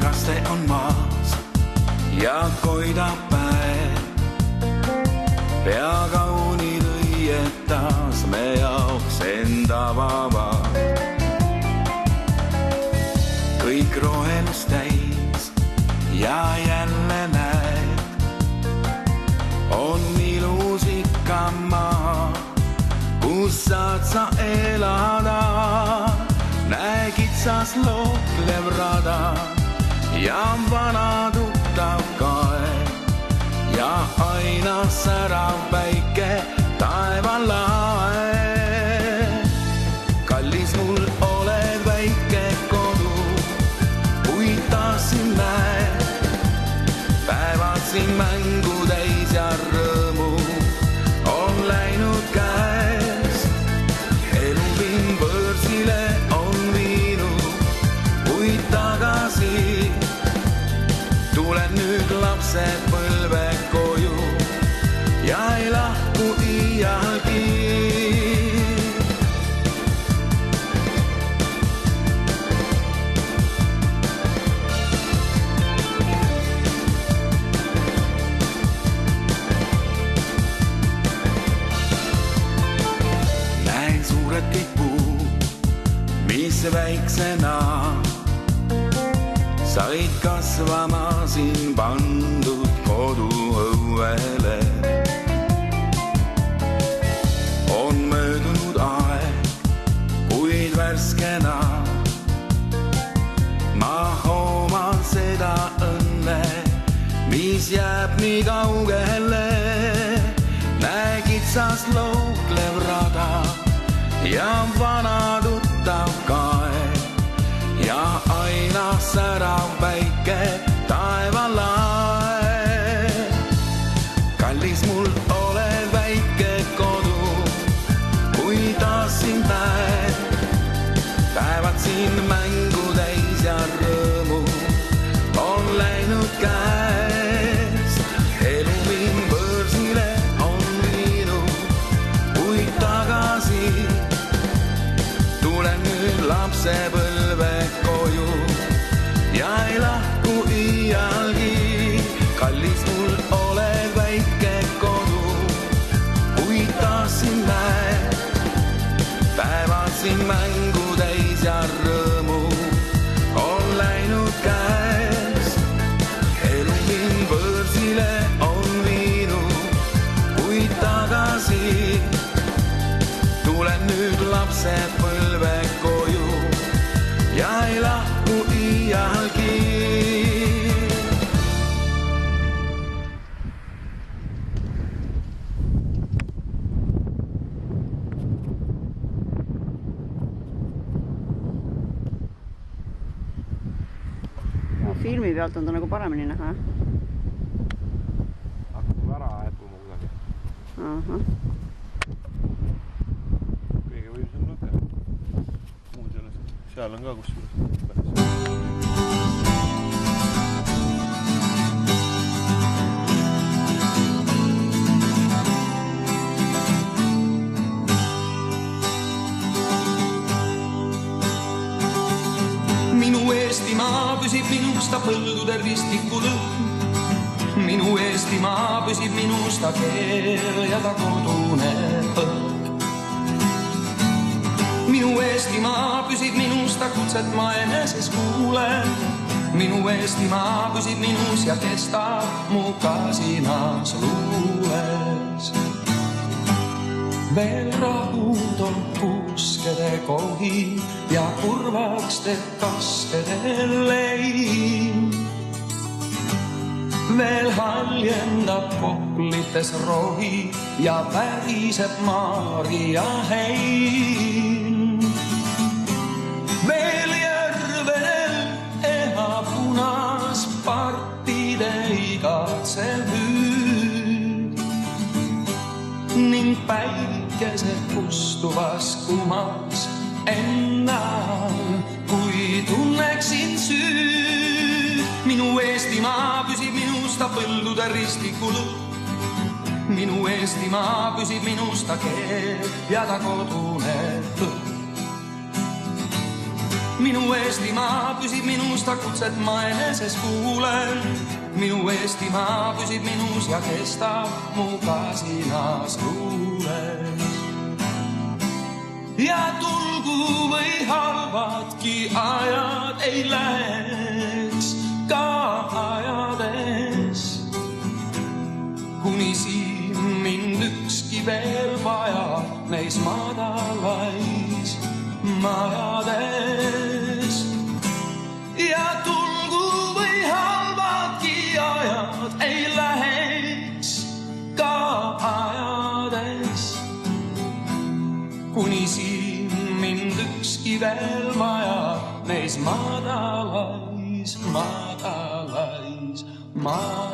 kaste on maas ja koidab päev. Pea kaunid õietas me jaoks enda vaba. Kõik rohelust täis ja jälle näed, on ilus ikka maa, kus saad sa elada. Näe kitsas looklev rada ja vana tuttav kaev ja aina särav päike taevalae. Kallis mul oled väike kodu, kuid tahtsin näed, päevad siin mängu täis ja rõõmu on läinud käes. Elu mind võõrsile on viinud, kuid tagasi tulen nüüd lapsepõlve koju ja ei lahku iialgi. Näen suured tippud, mis väiksena said kasvama siin pandud koduõuele. On möödunud aeg, kuid värskena ma hooman seda õnne, mis jääb nii kaugele. Näe kitsas looklev rada ja vana tuttav kaev ja aina särav päike taevalae. Kallis mul oled väike kodu, kui tahtsin näed, päevad siin mängu täis ja rõõmu on läinud käes. Elu mind võõrsile on viinud, kuid tagasi tulen nüüd lapsepõlve koju ja ei lahku iialgi. Kallis mul oled väike kodu, kuid tahtsin näed, päevad siin mängu täis ja rõõmu on läinud käes. Elu mind võõrsile on viinud, kuid tagasi tulen nüüd lapsepõlve koju ja ei lahku iialgi. No, filmi pealt on ta nagu paremini näha. Hakkab ära äppuma kuidagi. Aha. Kõige võimsam lõke. Muud sellest. Seal on ka kusjuures. Minu Eestimaa püsib minust ta põldude ristikul õhn. Minu Eestimaa püsib minust ta keel ja ta kodune õhk. Minu Eestimaa püsib minust ta kutset ma eneses kuulen. Minu Eestimaa püsib minus ja kestab mu kasinas luules. Veel rahud on puuskede kohi ja kurvaks teeb kastede lein. Veel haljendab poplites rohi ja väriseb Maarja hein. Veel järvedel eha punas partide igatsev hüüd ning päikese kustuvas kumas ennal, kui tunneksin süüd. Minu Eestimaa püsib minust ta põldude ristikul. Minu Eestimaa püsib minust ta keel ja ta kodune õhk. Minu Eestimaa püsib minus, ta kutset ma eneses kuulen. Minu Eestimaa püsib minus ja kestab mu kasinas luules. Ja tulgu või halvadki ajad ei läheks ka ajades, kuni siin mind ükski veel vaja neis madalais majades. Ja tulgu või halvadki ajad ei läheks ka ajades, kuni siin mind ükski veel vaja neis madalais, madalais, madalais.